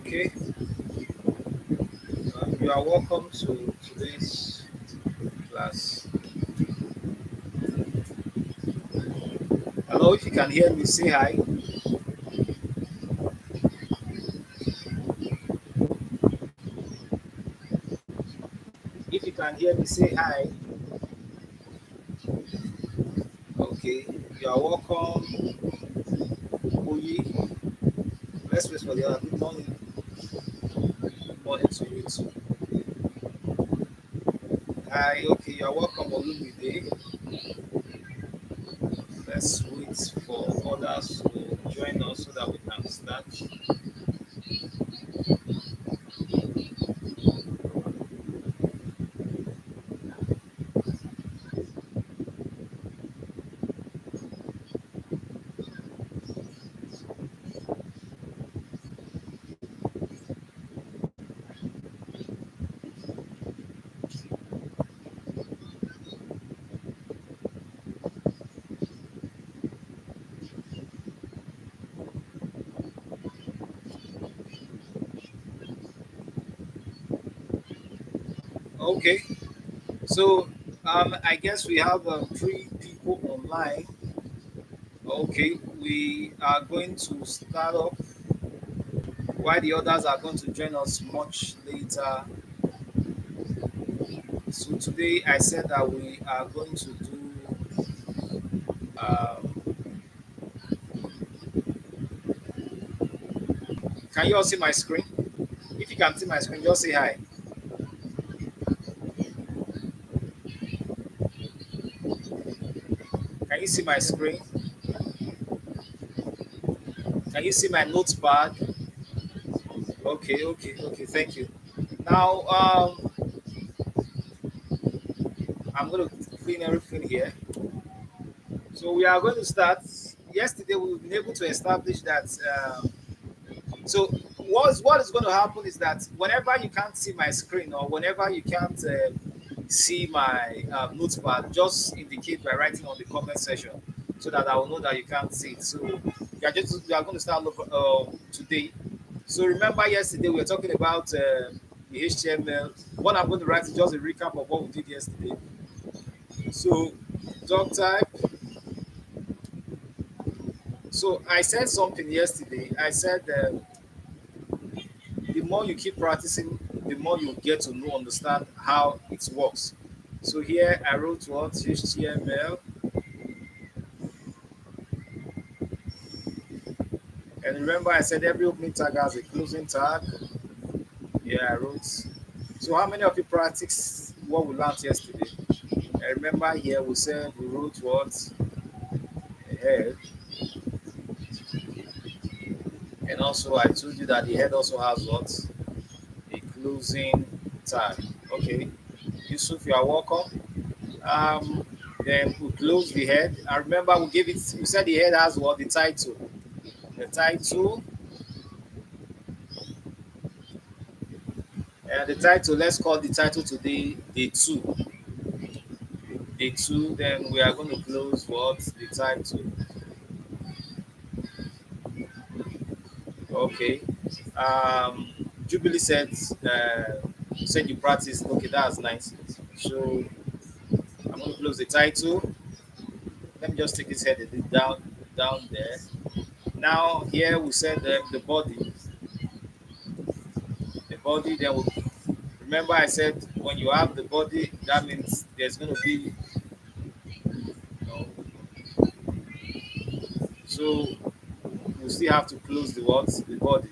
Okay, you are welcome to today's class. Hello, if you can hear me, say hi. If you can hear me, say hi. Okay, you are welcome, Oyi. Let's wait for the other. Good morning. Good morning to you too. Hi, okay, you are welcome, Olumide. Let's wait for others to join us so that we can start. Okay, so I guess we have three people online. Okay, we are going to start off while the others are going to join us much later. So today I said that we are going to do. Um, can you all see my screen? If you can see my screen, just say hi. Can you see my screen? Can you see my notepad? Okay, okay, okay. Thank you. Now I'm going to clean everything here. So we are going to start. Yesterday we've been able to establish that. So what is going to happen is that whenever you can't see my screen or whenever you can't see my notepad, just indicate by writing on the comment section so that I will know that you can't see it. So we are going to start today. So remember yesterday we were talking about the HTML. What I'm going to write is just a recap of what we did yesterday. So doc type. So I said something yesterday. I said the more you keep practicing, the more you get to know, understand how it works. So here I wrote what HTML, and remember I said every opening tag has a closing tag. Yeah, I wrote. So how many of you practice what we learned yesterday? I remember here we said we wrote what a head, and also I told you that the head also has what a closing tag. Okay, Yusuf, you are welcome. Um, then we close the head. I remember we gave it. We said the head has what the title. The title and the title. Let's call the title today day two. Day two. Then we are going to close what the title. Okay. Jubilee said you practiced. Okay, that's nice. So I'm going to close the title. Let me just take this head a bit down there. Now here we said the body. The body. Then we remember I said when you have the body, that means there's going to be, you know, so we still have to close the words, the body,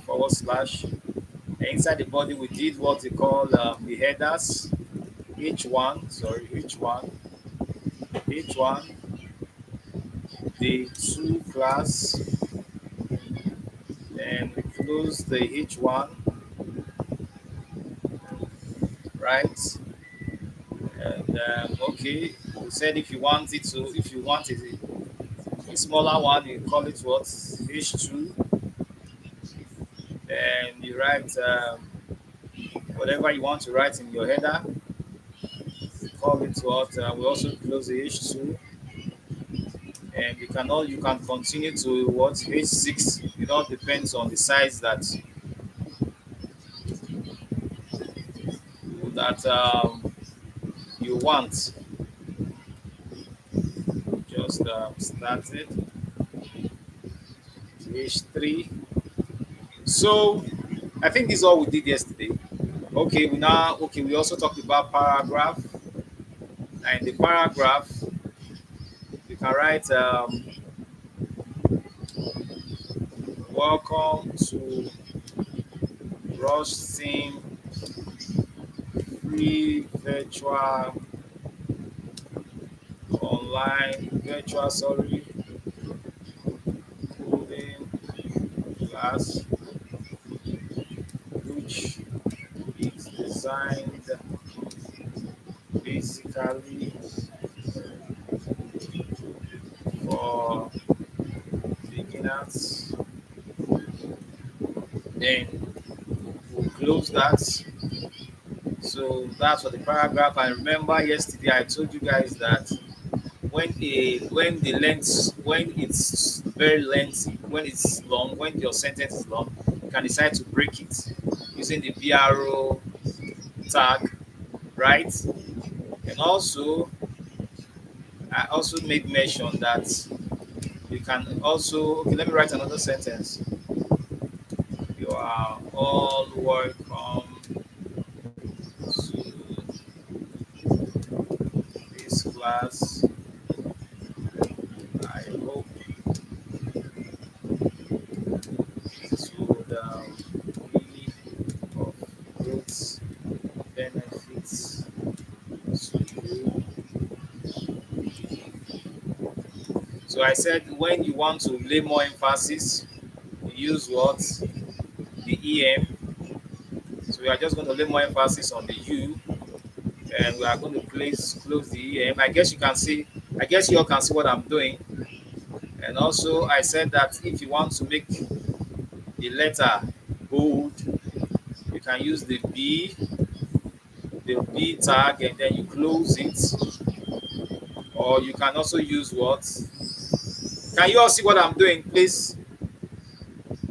forward slash. And inside the body, we did what we call the headers, H1, the two class, and we close the H1, right? And okay, we said if you want it, a smaller one, you call it what H2, and you write whatever you want to write in your header. We call it what we also close the H2, and you can continue to what H6. It all depends on the size that you want. Just start it H3. So I think this is all we did yesterday. Okay, we also talked about paragraph, and the paragraph you can write welcome to Rush Team free virtual sorry coding class which is designed basically for beginners. Then we'll close that. So that's for the paragraph. And remember yesterday I told you guys that when it's very lengthy, when it's long, when your sentence is long, you can decide to break it using the BRO tag, right? And also I also made mention that you can also okay, let me write another sentence. You are all welcome to this class. I hope it would be of great benefits to you. So I said when you want to lay more emphasis, you use what? The EM. So we are just going to lay more emphasis on the U, and we are going to close the EM. I guess you all can see what I'm doing. And also I said that if you want to make the letter bold, you can use the B tag, and then you close it. Or you can also use what? Can you all see what I'm doing, please?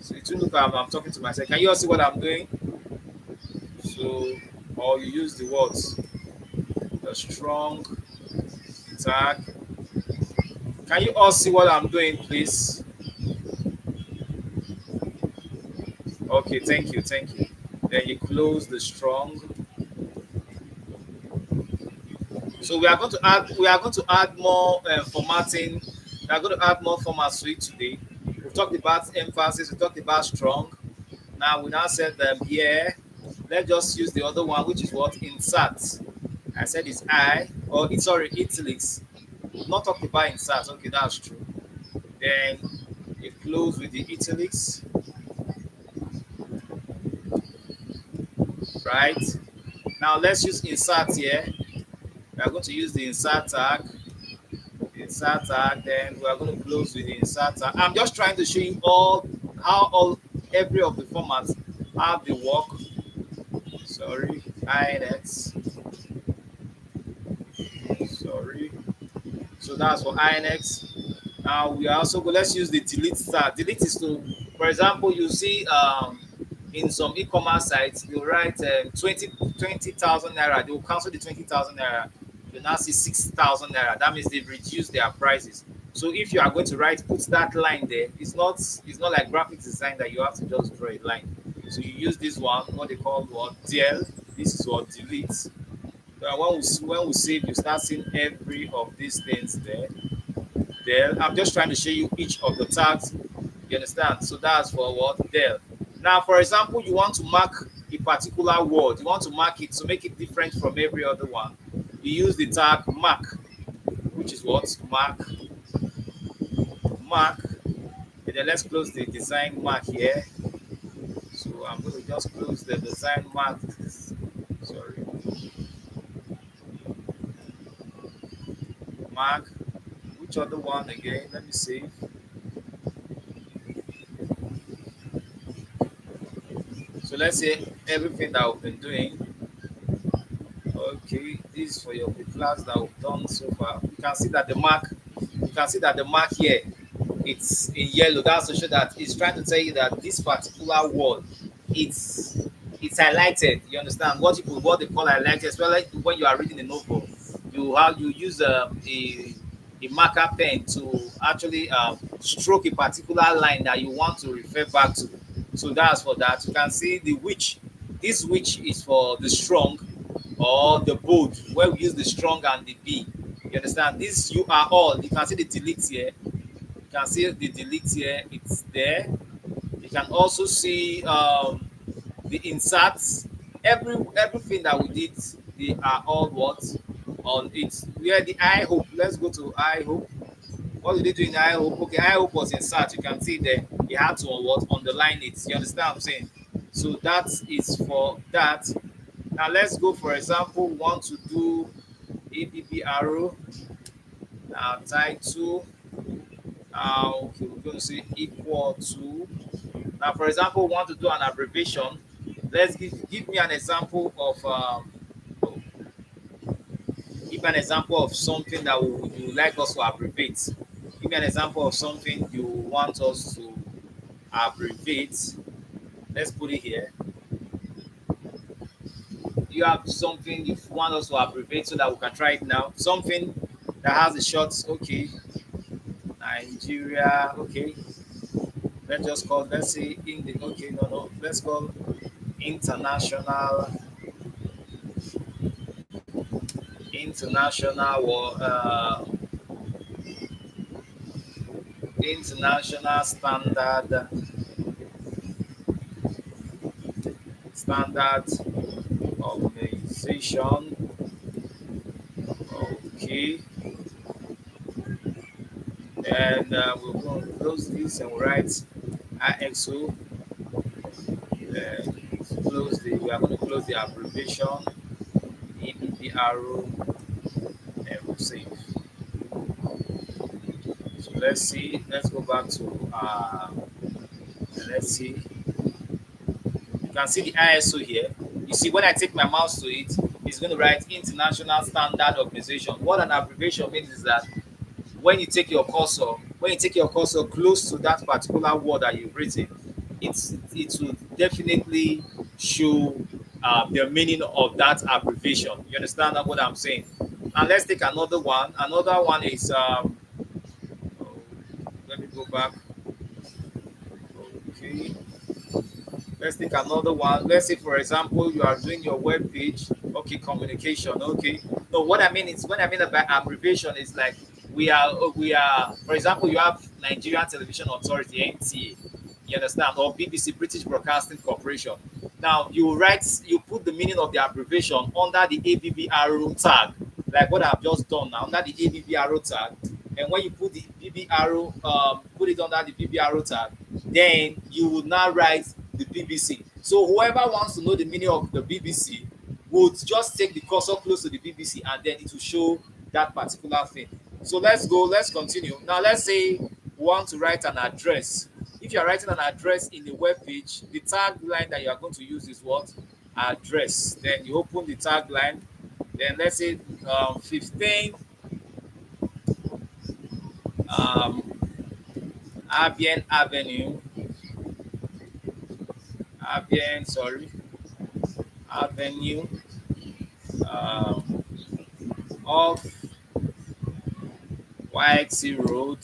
So it will look like I'm talking to myself. Can you all see what I'm doing? So, or you use the words, the strong tag. Can you all see what I'm doing, please? Okay, thank you. Then you close the strong. So we are going to add more formatting. We are going to add more formats to it today. We've talked about emphasis. We talked about strong. Now we now said here. Let's just use the other one, which is what insert. I said it's I or it's sorry italics. We've not talked about insert. Okay, that's true. Then you close with the italics, right? Now let's use insert here. We are going to use the insert tag, then we are going to close with the insert tag. I'm just trying to show you all every of the formats how they work. Sorry, INX. Sorry. So that's for INX. Now we are also let's use the delete tag. Delete is to, for example, you see in some e-commerce sites, you write 20,000 naira, they will cancel the 20,000 naira. You now see 6,000 naira. That means they've reduced their prices. So if you are going to put that line there, it's not like graphic design that you have to just draw a line. So you use this one, what they call what DL. This is what delete. So when we save, you start seeing every of these things there. There, I'm just trying to show you each of the tags. You understand? So that's for what del. Now, for example, you want to mark a particular word. You want to mark it to make it different from every other one. You use the tag mark, which is what mark. And then let's close the design mark here. So I'm going to just close the design mark. Sorry, mark. Which other one again? Let me see. So let's say everything that we've been doing. Okay, this is for your the class that we've done so far. You can see that the mark can see that the mark here, it's in yellow. That's to show that it's trying to tell you that this particular word, it's it's highlighted. You understand what they call highlighted, especially when you are reading a novel. You use a marker pen to actually stroke a particular line that you want to refer back to. So that's for that. You can see the which. This which is for the strong or the bold, where we use the strong and the B. You understand? This you are all. You can see the delete here. You can see the delete here. It's there. You can also see the inserts. Everything that we did, they are all what on it. Where the I hope. Let's go to I hope. What did they do in I hope? Okay, I hope was insert. You can see there. You had to what underline it. You understand what I'm saying? So that is for that. Now let's go. For example, we want to do ABB arrow. Now title. Okay, we're going to say equal to. Now, for example, we want to do an abbreviation. Let's give me an example of give me an example of something that you like us to abbreviate. Give me an example of something you want us to abbreviate. Let's put it here. You have something you want us to abbreviate so that we can try it now. Something that has a short, okay, Nigeria, okay. Let's just call, let's say, okay, no, let's call international, international, international standard organization. Okay, and we're going to close this and we'll write IXO. Close the. We are going to close the abbreviation EBPRO and we'll save. So let's see. Let's go back to. Let's see. You can see the ISO here. You see, when I take my mouse to it, it's going to write International Standard Organization. What an abbreviation means is that when you take your cursor close to that particular word that you've written, it will definitely show the meaning of that abbreviation. You understand what I'm saying? And let's take another one. Another one is let me go back. Okay. Let's take another one. Let's say, for example, you are doing your web page. Okay, communication. Okay. No, what I mean is, when I mean about abbreviation is like we are. For example, you have Nigerian Television Authority (NTA). You understand, or BBC, British Broadcasting Corporation. Now you put the meaning of the abbreviation under the ABB arrow tag, like what I've just done now under the ABB arrow tag. And when you put the BB arrow, put it under the BB arrow tag, then you would now write the BBC. So whoever wants to know the meaning of the BBC would just take the cursor close to the BBC and then it will show that particular thing. So let's go, let's continue. Now let's say we want to write an address. If you are writing an address in a web page, the tagline that you are going to use is what? Address. Then you open the tagline. Then let's say 15 Abien Avenue. Avenue off YXC Road.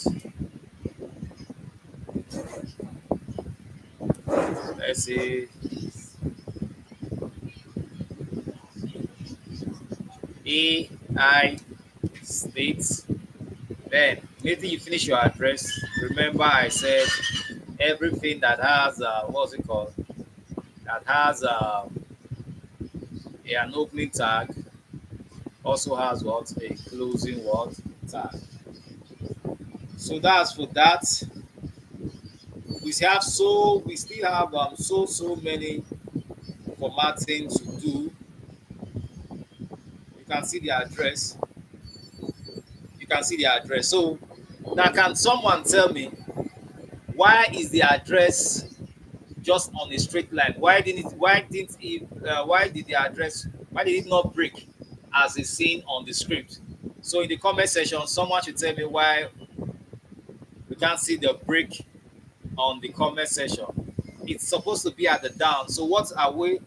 Let's see. AI States. Then, immediately you finish your address, remember I said everything that has, what's it called? That has an opening tag also has what? A closing what? Tag. So that's for that. We still have so many formatting to do. You can see the address. So now, can someone tell me why is the address just on a straight line? Why did it not break as is seen on the script? So in the comment section, someone should tell me why We can't see the break on the comment section. It's supposed to be at the down. So what are we?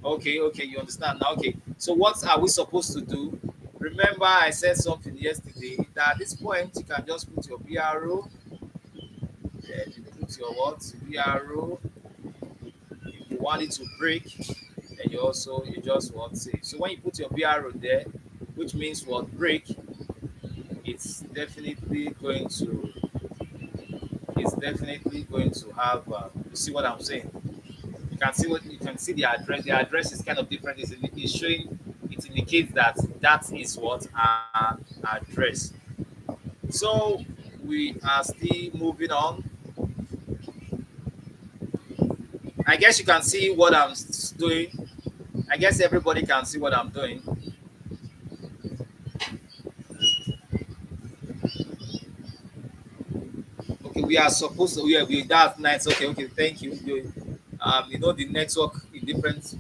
Okay, okay, you understand now. Okay, so what are we supposed to do? Remember, I said something yesterday that at this point you can just put your BRO, then you put your what BRO. If you want it to break, then you just what say. So when you put your BRO there, which means what break, it's definitely going to have. You see what I'm saying? You can see the address. The address is kind of different. It's showing. It indicates that that is what our address. So we are still moving on. I guess you can see what I'm doing. I guess everybody can see what I'm doing. Okay, we are supposed to. Yeah, that's nice. Okay, okay, thank you. You know the network in different.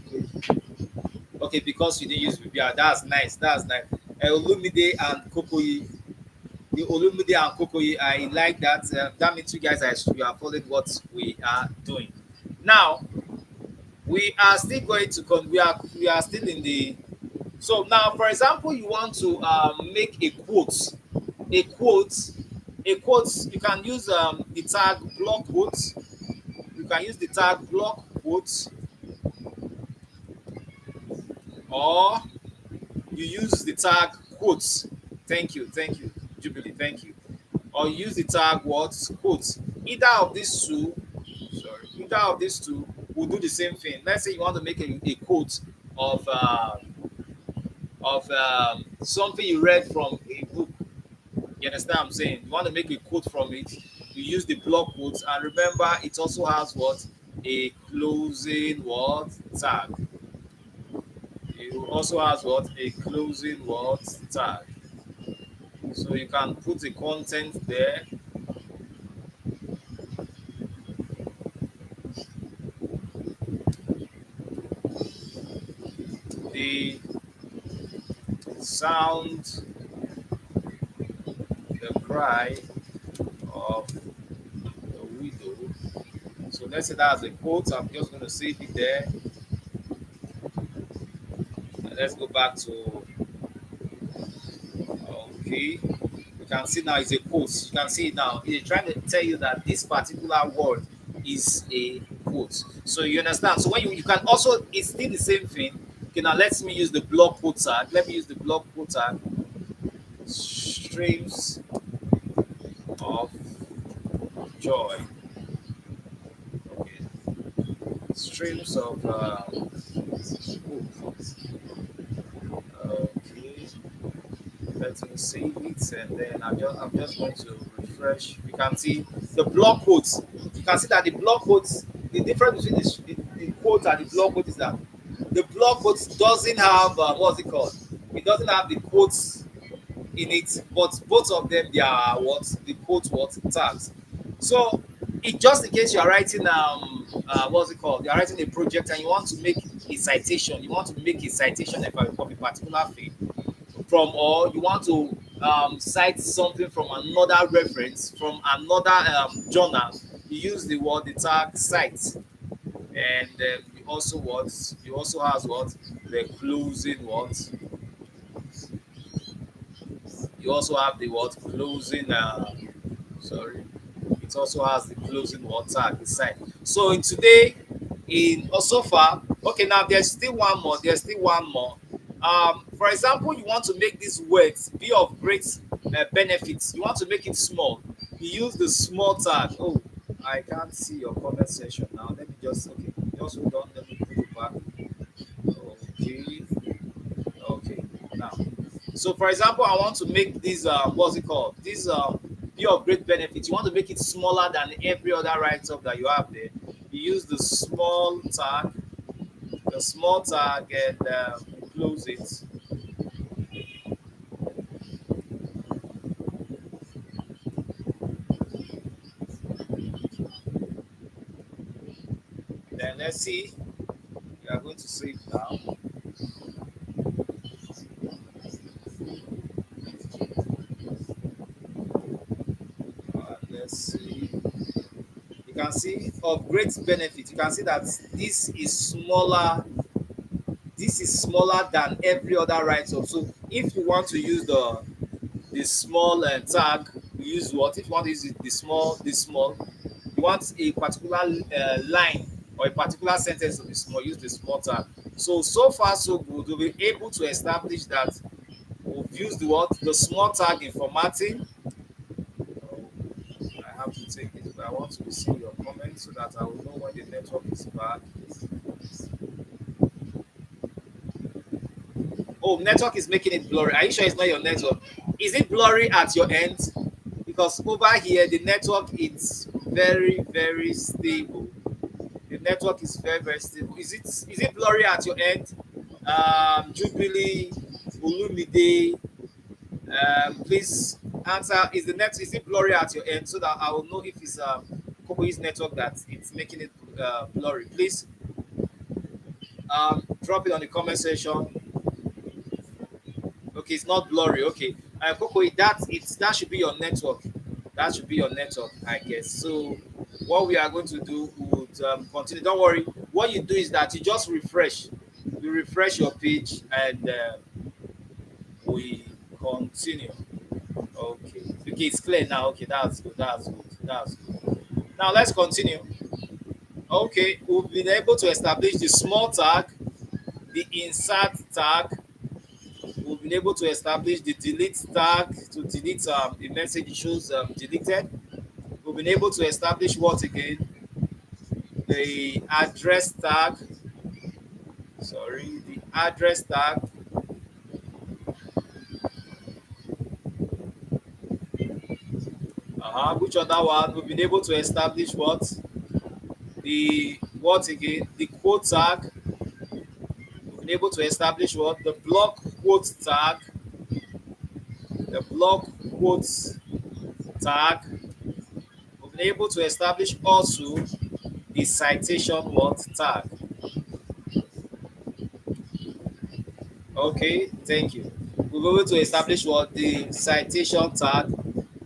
Okay, because you didn't use VPR. That's nice. That's nice. Olumide and Kokoyi, the Olumide and Kokoyi, I like that. That means you guys you are following what we are doing. Now we are still going to we are still in the. So now, for example, you want to make a quote, a quote. You can use the tag block quote. You can use the tag block quote, or you use the tag quotes. Thank you, Jubilee, thank you. Or use the tag what quotes. Either of these two will do the same thing. Let's say you want to make a quote of something you read from a book. You understand what I'm saying? You want to make a quote from it, you use the block quotes, and remember it also has what a closing what tag. It also has what a closing what tag. So you can put the content there. The sound, the cry of the widow. So let's say that's a quote. I'm just going to save it there. And let's go back to okay. You can see now it's a quote. You can see it now. It's trying to tell you that this particular word is a quote. So you understand. So when you can also it's still the same thing. Okay, now let me use the block quote tag. Let me use the block quote tag. Streams of joy. Okay. Streams of hope. Okay. Let me save it, and then I'm just going to refresh. You can see the block quotes. You can see that the block quotes, the difference between the quote and the block quote is that the block quotes doesn't have what's it called? It doesn't have the quotes in it, but both of them they are what the quote what tags. So it just in case you are writing what's it called? You are writing a project and you want to make a citation. You want to make a citation of a particular thing from, or you want to cite something from another reference from another journal. You use the word the tag cite, and you also has what the closing what you also have the what closing sorry it also has the closing word tag beside. So in today in so far okay, now there's still one more. For example, you want to make these words be of great benefits. You want to make it small. You use the small tag. Oh, I can't see your comment section now. Let me just okay, just hold on, let me put it back. Okay, okay, now. So, for example, I want to make this, what's it called? This be of great benefit. You want to make it smaller than every other write-up that you have there. You use the small tag, and close it. Then let's see. We are going to save now. And let's see. You can see of great benefit. You can see that this is smaller. This is smaller than every other write-up. So if you want to use the small tag, you use what? If you want to use it, the small, you want a particular line or a particular sentence to be small, use the small tag. So far so good. We'll be able to establish that we've used the what? The small tag in formatting. I have to take it, but I want to see your comments so that I will know when the network is back. Oh, network is making it blurry. Are you sure it's not your network? Is it blurry at your end? Because over here the network is very, very stable. The network is very, very stable. Is it blurry at your end? Jubilee, Olumide, please answer. Is it blurry at your end so that I will know if it's Koko's network that it's making it blurry? Please drop it on the comment section. Okay, it's not blurry. Okay, Koko, that should be your network. That should be your network, I guess. So what we are going to do would continue. Don't worry. What you do is that you just refresh. You refresh your page and we continue. Okay. Okay, it's clear now. Okay, that's good. That's good. That's good. Now let's continue. Okay, we've been able to establish the small tag, the insert tag. We've been able to establish the delete tag to delete the message it shows deleted. We've been able to establish what again? The address tag. Sorry, the address tag. Which other one? We've been able to establish what? The what again? The quote tag. We've been able to establish what? The block quote tag. The block quotes tag. We've been able to establish also the citation what tag. Okay, thank you. We've been able to establish what the citation tag,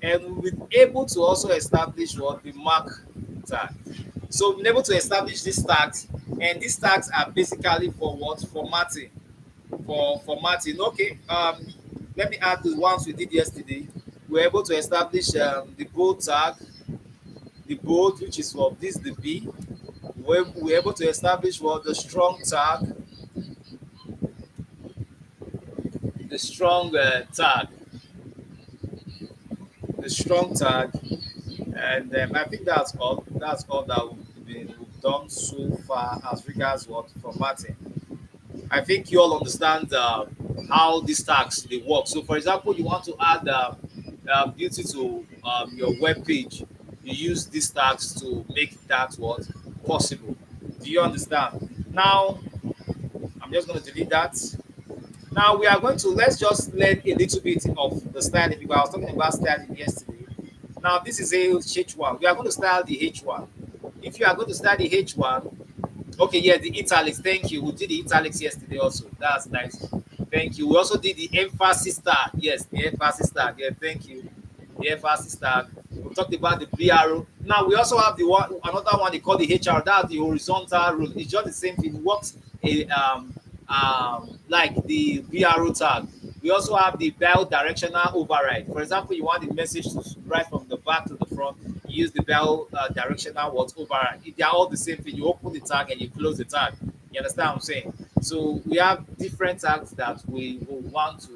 and we've been able to also establish what the mark tag. So we've been able to establish these tags, and these tags are basically for what? Formatting. For formatting. Okay. Let me add the ones we did yesterday. We were able to establish the bold tag, the bold, which is for this the B. We were able to establish what? The strong tag, the strong tag, the strong tag, and I think that's all. That's all that we've done so far as regards what formatting. I think you all understand how these tags they work. So, for example, you want to add beauty to your web page, you use these tags to make that what possible. Do you understand? Now, I'm just going to delete that. Now we are going to let's just learn a little bit of the styling because I was talking about styling yesterday. Now this is a H1. We are going to style the H1. If you are going to style the H1, okay, yeah, the italics. Thank you. We did the italics yesterday also. That's nice. Thank you. We also did the emphasis tag. Yes, the emphasis tag. Yeah, thank you. The emphasis tag. We talked about the BRO. Now we also have the one another one they call the HR. That's the horizontal rule. It's just the same thing. It works like the BRO tag. We also have the bell directional override. For example, you want the message to write from the back to the front. You use the bell directional what override. They are all the same thing. You open the tag and you close the tag. You understand what I'm saying? So we have different tags that we will want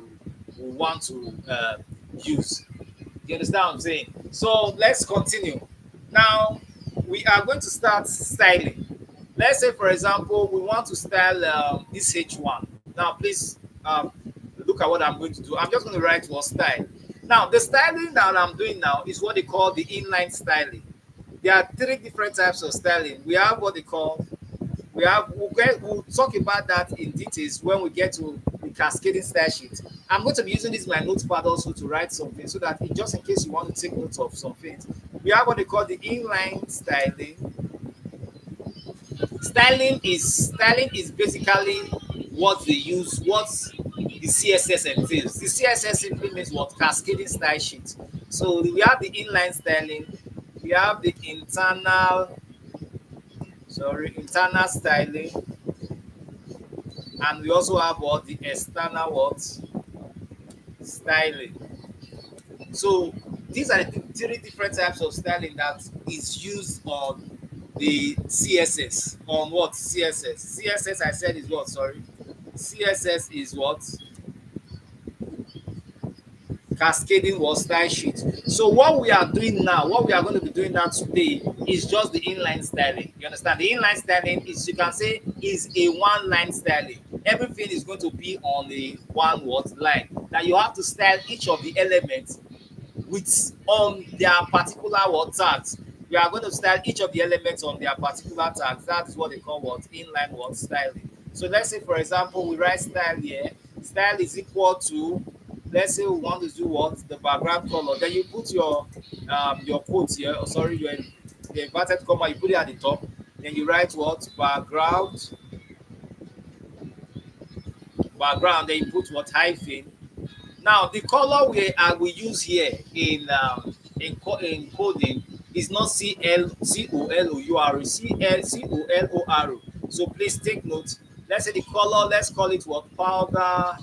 to use. You understand what I'm saying? So let's continue. Now we are going to start styling. Let's say, for example, we want to style this H1. Now, please look at what I'm going to do. I'm just going to write what style. Now, the styling that I'm doing now is what they call the inline styling. There are three different types of styling. We have what they call, we'll talk about that in details when we get to the cascading style sheet. I'm going to be using this my notepad also to write something so that just in case you want to take notes of some things. We have what they call the inline styling. Styling is basically what they use, what the CSS entails. The CSS simply means what? Cascading style sheet. So we have the inline styling, We have the internal styling, and we also have what the external what styling. So these are the three different types of styling that is used on the CSS. On what CSS? CSS I said is what? Sorry, CSS is what? Cascading what style sheet. So what we are doing now, what we are going to be doing now today is just the inline styling. You understand? The inline styling is, you can say, is a one line styling. Everything is going to be on the one what line. Now you have to style each of the elements with on their particular what tags. We are going to style each of the elements on their particular tags. That is what they call what inline what styling. So let's say for example we write style here. Style is equal to, let's say we want to do what the background color. Then you put your quote here. Oh, sorry, your the inverted comma. You put it at the top. Then you write what background. Then you put what hyphen. Now, the color we use here in coding is not COLOUR. So please take note. Let's say the color. Let's call it what powder.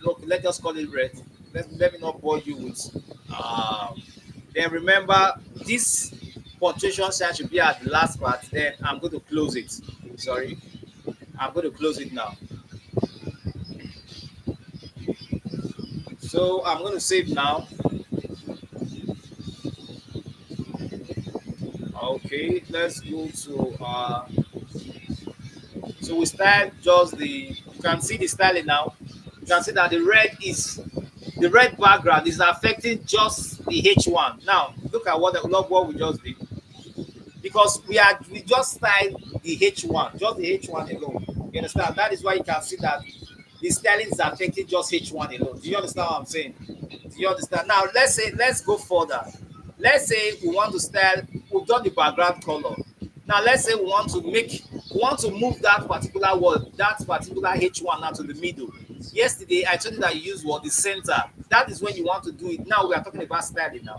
Look, let's just call it red. Let me not bore you with. Um, then remember this punctuation sign should be at the last part. Then I'm going to close it. Sorry, I'm going to close it now. So I'm going to save now. Okay, let's go to so we style just you can see the styling now. You can see that the red background is affecting just the H1. Now look at what we just did, because we just styled the H1, just the H1 alone. You understand? That is why you can see that the styling is affecting just H1 alone. Do you understand what I'm saying? Do you understand? Now let's go further. Let's say we want to style, we've done the background color. Now let's say we want to move that particular word, that particular H1 now to the middle. Yesterday I told you that you use what the center. That is when you want to do it. Now we are talking about styling now.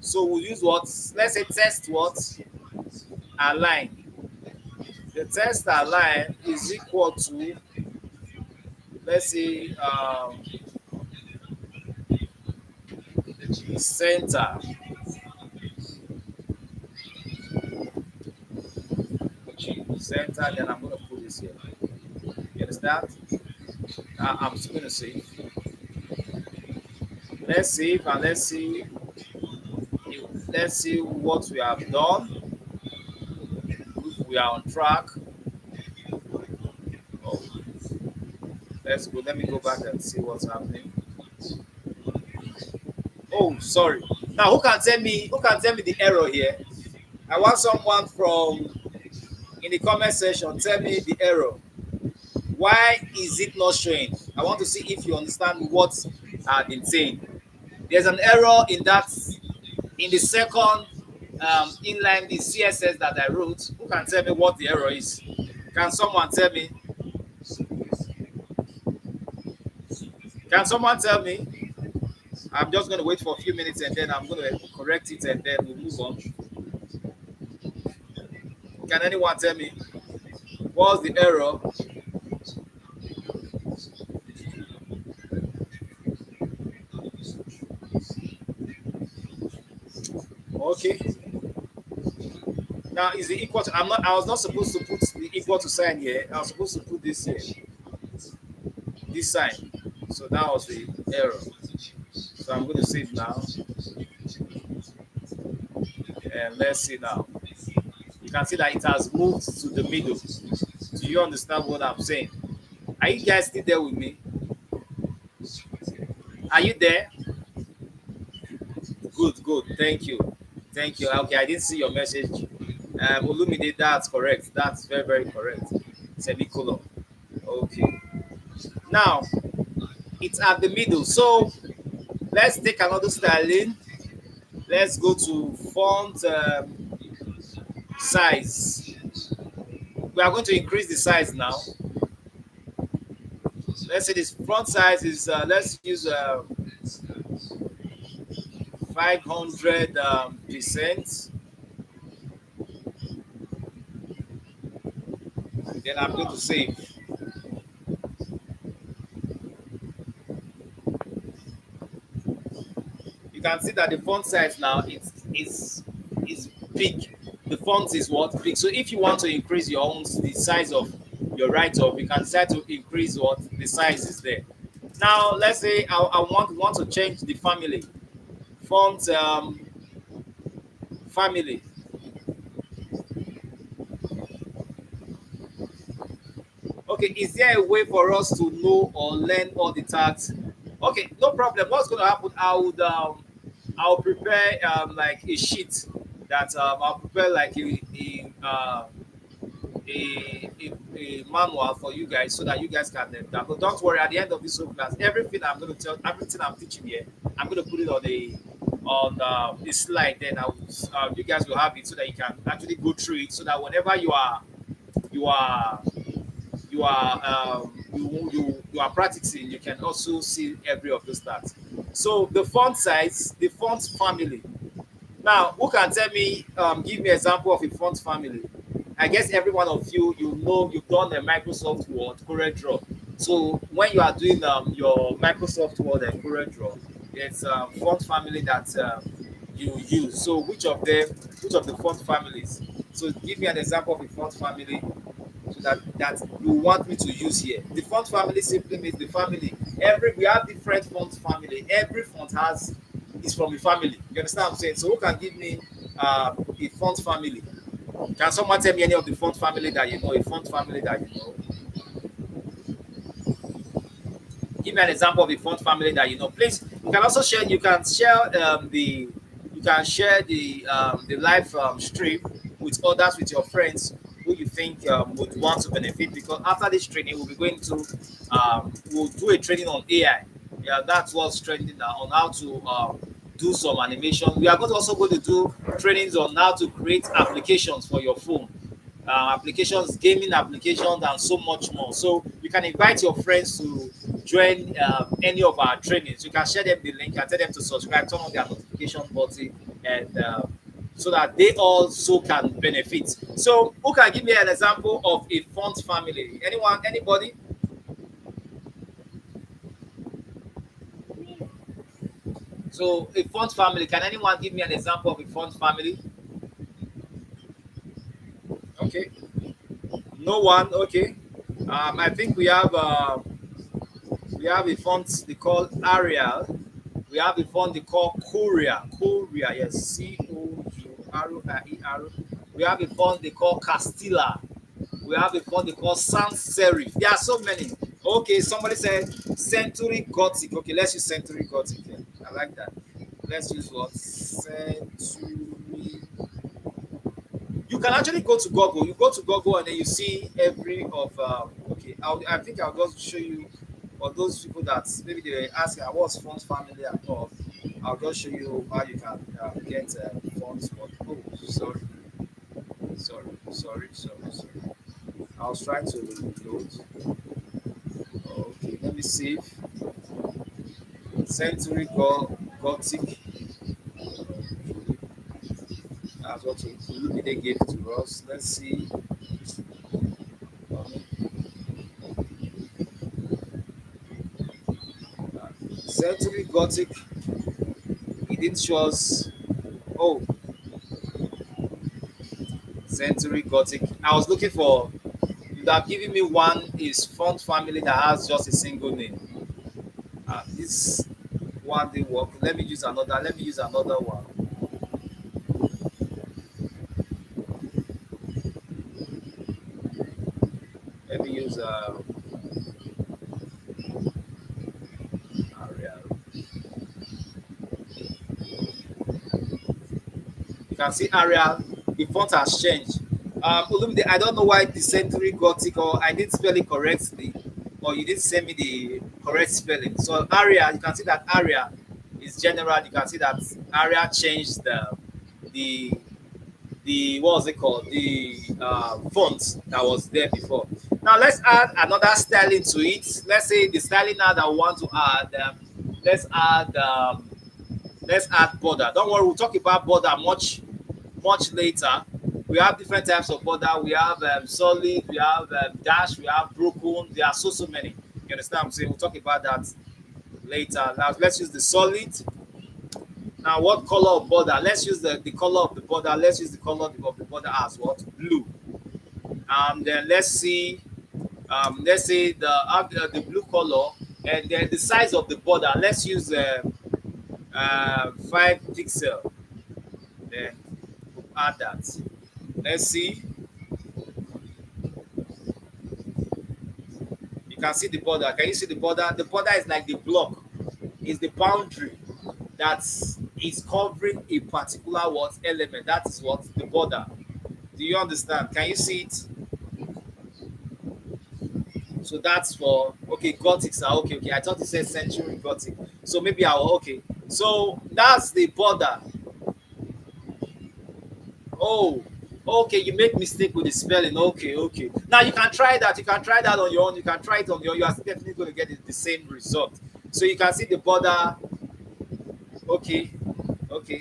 So we'll use what? Let's say test what? Align. The test align is equal to, let's say center. Center, then I'm going to put this here. You understand? I'm just going to save. Let's save and let's see what we have done. If we are on track. Oh, let's go. Let me go back and see what's happening. Oh, sorry. Now who can tell me the error here? I want someone from in the comment section tell me the error. Why is it not showing? I want to see if you understand what I've been saying. There's an error in the second inline, the CSS that I wrote. Who can tell me what the error is? Can someone tell me? Can someone tell me? I'm just going to wait for a few minutes and then I'm going to correct it and then we'll move on. Can anyone tell me what's the error? Okay. Now is the equal to, I was not supposed to put the equal to sign here. I was supposed to put this here. This sign. So that was the error. So I'm going to save now. And let's see now. You can see that it has moved to the middle. Do you understand what I'm saying? Are you guys still there with me? Are you there? Good. Thank you. Okay, I didn't see your message. Olumide, that's correct. That's very, very correct. Semicolon. Okay. Now, it's at the middle. So, let's take another styling. Let's go to font size. We are going to increase the size now. Let's say this font size is, let's use 500 percent. Then I'm going to save. You can see that the font size now is big. The font is what big. So if you want to increase your own the size of your write up, you can decide to increase what the size is there. Now let's say I want to change the family font family. Okay, is there a way for us to know or learn all the tags? Okay, no problem. What's going to happen? I'll prepare like a sheet that I'll prepare like a manual for you guys so that you guys can but don't worry, at the end of this whole class, everything I'm going to tell, everything I'm teaching here, I'm going to put it on the slide. Then you guys will have it so that you can actually go through it, so that whenever you are you are practicing, you can also see every of those stats. So the font size, the font family. Now, who can tell me, give me an example of a font family? I guess every one of you, you know, you've done a Microsoft Word, CorelDRAW. So when you are doing your Microsoft Word and CorelDRAW, there's a font family that you use. So which of the font families? So give me an example of a font family so that you want me to use here. The font family simply means the family. We have different font family. Every font is from a family. You understand what I'm saying? So who can give me a font family? Can someone tell me any of the font family that you know? A font family that you know? Give me an example of a font family that you know. Please, you can also share. You can share the live stream with others, with your friends who you think would want to benefit. Because after this training, we'll be going to we'll do a training on AI. Yeah, that's what's trending now, on how to do some animation. We are also going to do trainings on how to create applications for your phone, applications, gaming applications, and so much more. So you can invite your friends to join any of our trainings. You can share them the link and tell them to subscribe, turn on their notification button, and so that they also can benefit. So who can give me an example of a font family? Anyone? Anybody? So a font family. Can anyone give me an example of a font family? Okay. No one. Okay. I think we have a font they call Arial. We have a font they call Korea. Korea, yes, Courrier. We have a font they call Castilla. We have a font they call sans serif. There are so many. Okay, somebody said Century Gothic. Okay, let's use Century Gothic. Yeah, I like that. Let's use what? Century. You can actually go to Google. You go to Google and then you see every of. Okay, I think I'll just show you for those people that maybe they ask what's font family and all. I'll just show you how you can get fonts. Oh, sorry. I was trying to load. Okay, let me see. Century Gothic. That's what they gave to us. Let's see. Century Gothic. It didn't show us. Oh, Century Gothic. I was looking for. You have given me one is font family that has just a single name. This one didn't work. Let me use another. Let me use another one. Let me use Arial. You can see Arial. The font has changed. Olumide, I don't know why the Century Gothic, or I didn't spell it correctly, or you didn't send me the correct spelling. So Arial, you can see that Arial is general. You can see that Arial changed the what was it called, the font that was there before. Now let's add another styling to it. Let's say the styling now that we want to add. Let's add Let's add border. Don't worry, we'll talk about border much later. We have different types of border. We have solid, we have dash, we have broken. There are so many. You understand what I'm saying? We'll talk about that later. Now let's use the solid. Now what color of border? Let's use the color of the border. Let's use the color of the border as what? Blue. Then let's say the blue color, and then the size of the border. Let's use 5 pixel. Then add that. Let's see. You can see the border. Can you see the border? The border is like the block, is the boundary that is covering a particular what element. That is what the border. Do you understand? Can you see it? So that's for okay, Gothics are okay. I thought it said century Gothic. So maybe I'll okay. So that's the border. Oh, okay, you make mistake with the spelling. Okay. Now you can try that. You can try that on your own. You can try it on your own. You are definitely going to get the same result. So you can see the border. Okay.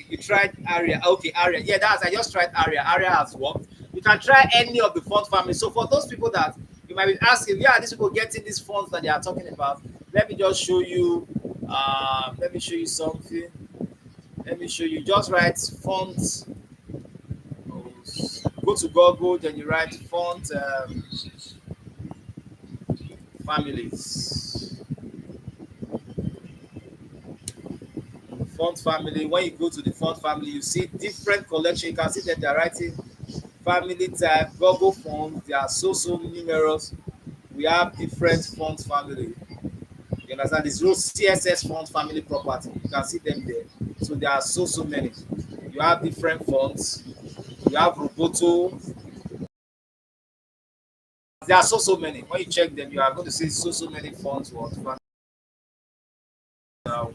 You tried area. Okay, area. Yeah, I just tried area. Area has worked. You can try any of the font family. So for those people that you might be asking, yeah, these people getting these fonts that they are talking about. Let me just show you. Let me show you something. Let me show you. Just write font. Go to Google, then you write font families. Font family. When you go to the font family, you see different collection. You can see that they're writing family type, Google fonts. They are so numerous. We have different font family. You understand? This row CSS font family property. You can see them there. So there are so many. You have different fonts. You have Roboto. There are so many. When you check them, you are going to see so many fonts what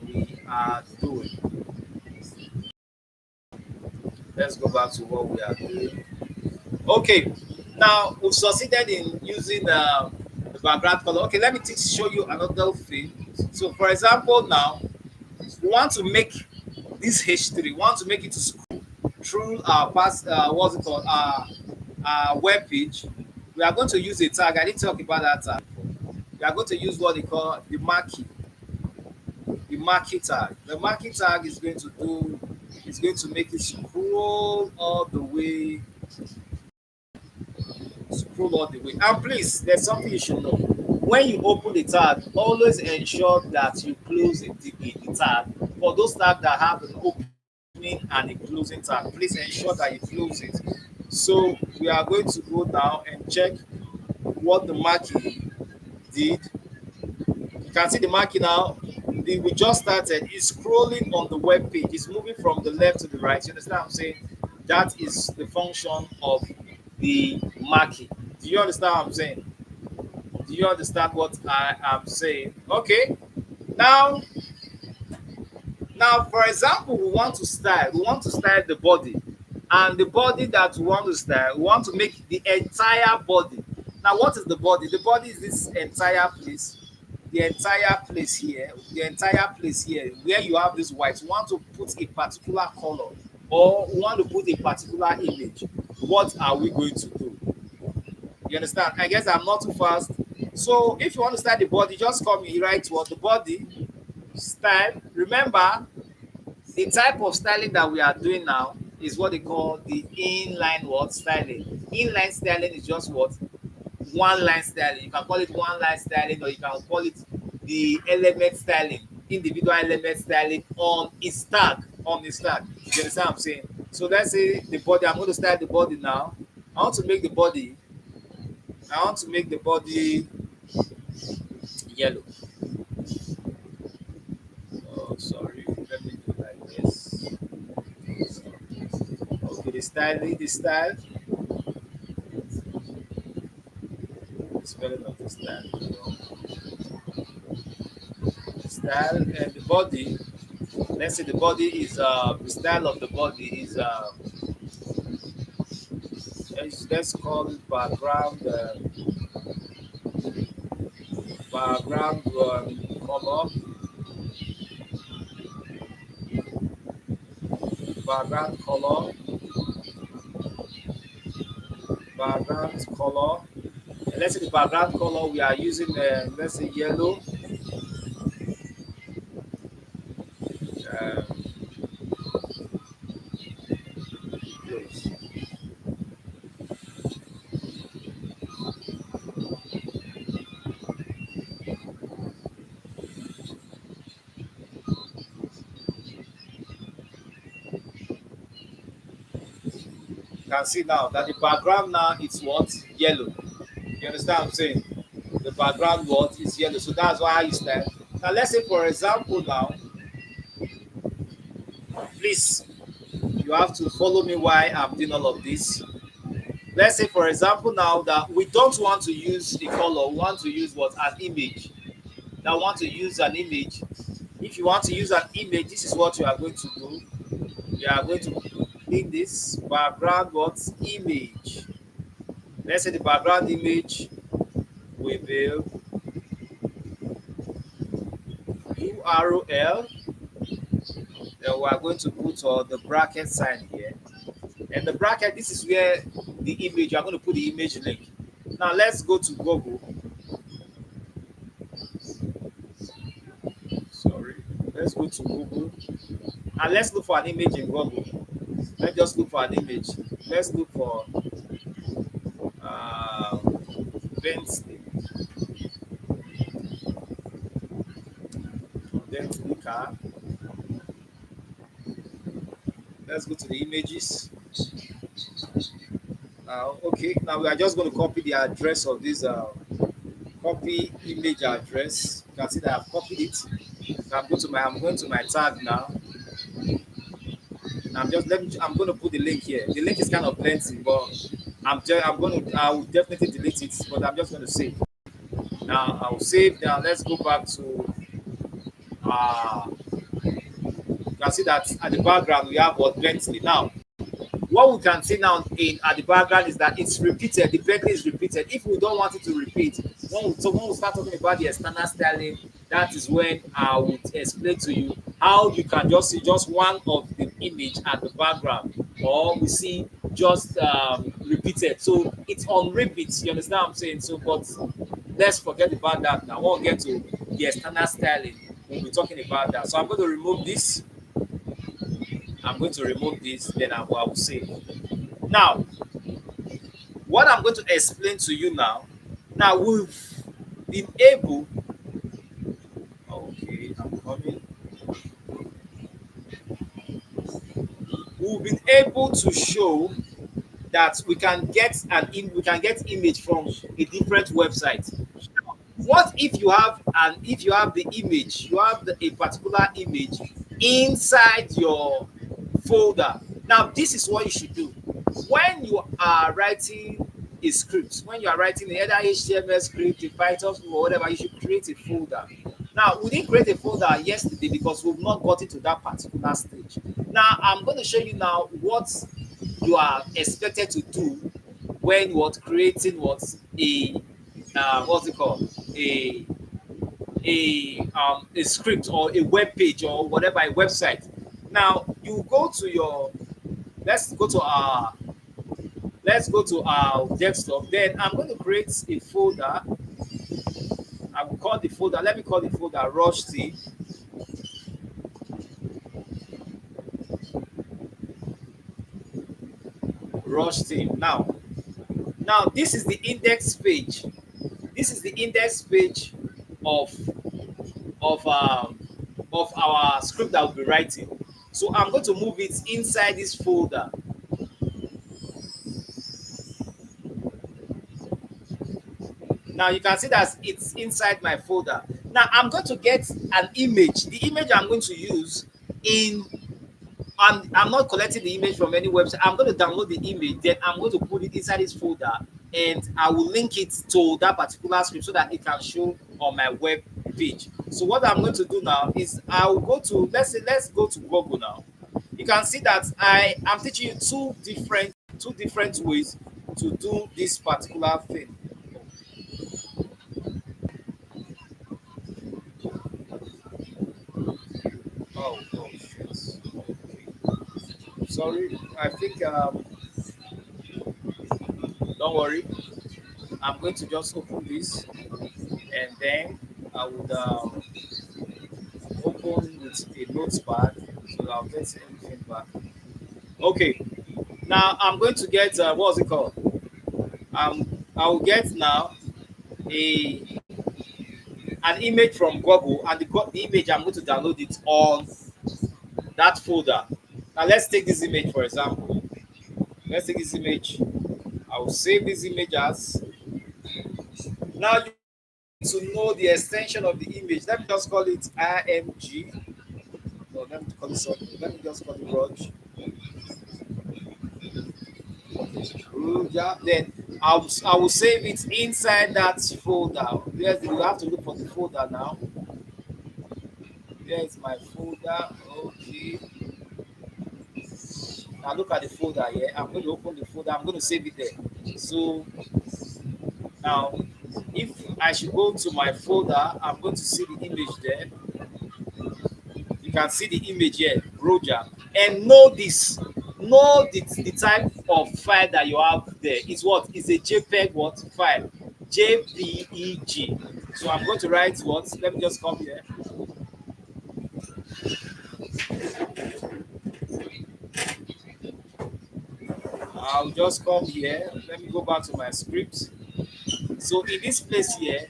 we are doing. Let's go back to what we are doing. Okay, now we've succeeded in using the background color. Okay, let me show you another thing. So, for example, now we want to make this H3. We want to make it to scroll through our past. What's it called? Our web page. We are going to use a tag. I didn't talk about that tag. We are going to use what they call the marquee. The marquee tag. The marquee tag is going to make it scroll all the way. Scroll all the way. And please, there's something you should know. When you open the tag, always ensure that you close the tag. For those tags that have an opening and a closing tag, please ensure that you close it. So we are going to go down and check what the marquee did. You can see the marquee now. We just started. It's scrolling on the web page. It's moving from the left to the right. You understand what I'm saying? That is the function of the marquee. Do you understand what I'm saying? Do you understand what I am saying? Okay. Now, for example, we want to style the body. And the body that we want to style, we want to make the entire body. Now, what is the body? The body is this entire place. The entire place here, where you have this white. We want to put a particular color, or we want to put a particular image. What are we going to do? You understand? I guess I'm not too fast. So if you want to style the body, just come here, write what the body style. Remember, the type of styling that we are doing now is what they call the inline what styling. Inline styling is just what? One line styling. You can call it one line styling, or you can call it the element styling, individual element styling on its tag. You understand what I'm saying? So let's say the body. I'm going to style the body now. I want to make the body yellow. Oh, sorry. Let me do like this. Okay, the style. The spelling of the style and the body. Let's say the body is the style of the body is let's call it background color. background color, background color. And let's say the background color we are using, let's say yellow. Um, close. You can see now that the background now is what? Yellow. You understand what I'm saying? The background what is yellow. So that's why I style. Now let's say for example now, please you have to follow me why I'm doing all of this. Let's say for example now that we don't want to use a color, we want to use what? An image. Now want to use an image. If you want to use an image, this is what you are going to do. You are going to click this background what? Image. Let's say the background image will be URL. Then we are going to put the bracket sign here. And the bracket, this is where the image, you are going to put the image link. Now let's go to Google. Sorry. Let's go to Google. And let's look for an image in Google. Let's just look for an image. Let's look for uh, Bentley. Bentley car. Let's go to the images. Okay, now we are just going to copy the address of this copy image address. You can see that I've copied it. So I'm going to my tag now. I'm going to put the link here. The link is kind of plenty, but I will definitely delete it, but I'm just going to save. Now I'll save. Now let's go back to you can see that at the background we have what Bentley. Now what we can see now in at the background is that it's repeated. The Bentley is repeated. If we don't want it to repeat, when we start talking about the external styling, that is when I would explain to you how you can just see just one of the image at the background, or we see just repeated. So it's on repeat. You understand what I'm saying? So, but let's forget about that now. I won't get to the external styling. We'll be talking about that. So I'm going to remove this. I'm going to remove this. Then I will save. Now, what I'm going to explain to you now. Now we've been able. Okay, I'm coming. We've been able to show that we can get image from a different website. What if you have the image, you have a particular image inside your folder. Now this is what you should do when you are writing a script. When you are writing either HTML script, a Python script, or whatever, you should create a folder. Now we didn't create a folder yesterday because we've not gotten to that particular stage. Now I'm going to show you now what you are expected to do when what creating what what's it called, a script or a web page or whatever, a website. Now you go to your let's go to our desktop. Then I'm going to create a folder. I will call the folder, let me call the folder Rush Team. Rush Team. Now this is the index page. This is the index page of of um, of our script that we'll be writing. So I'm going to move it inside this folder. Now you can see that it's inside my folder. Now I'm going to get an image. The image I'm going to use in I'm not collecting the image from any website. I'm going to download the image, then I'm going to put it inside this folder, and I will link it to that particular script so that it can show on my web page. So what I'm going to do now is I will go to let's go to Google now. You can see that I am teaching you two different ways to do this particular thing. Oh, shit. Okay. Sorry, I think don't worry. I'm going to just open this and then I would open with a notepad so that I'll get everything back. Okay, now I'm going to get what's it called? I will get now a an image from Google, and the image I'm going to download it on that folder. Now let's take this image for example. Let's take this image. I will save this image as. Now you need to know the extension of the image. Let me just call it IMG. No, let me call it something. Let me just call it Rog. Yeah. Then I will save it inside that folder. Yes, you have to look for the folder now. There is my folder. Okay. Now look at the folder here. I'm going to open the folder. I'm going to save it there. So now, if I should go to my folder, I'm going to see the image there. You can see the image here, Roger. And know this. Know the type of file that you have there. Is what? Is a JPEG what file? JPEG. So I'm going to write what? Let me just come here. I'll just come here. Let me go back to my script. So in this place here,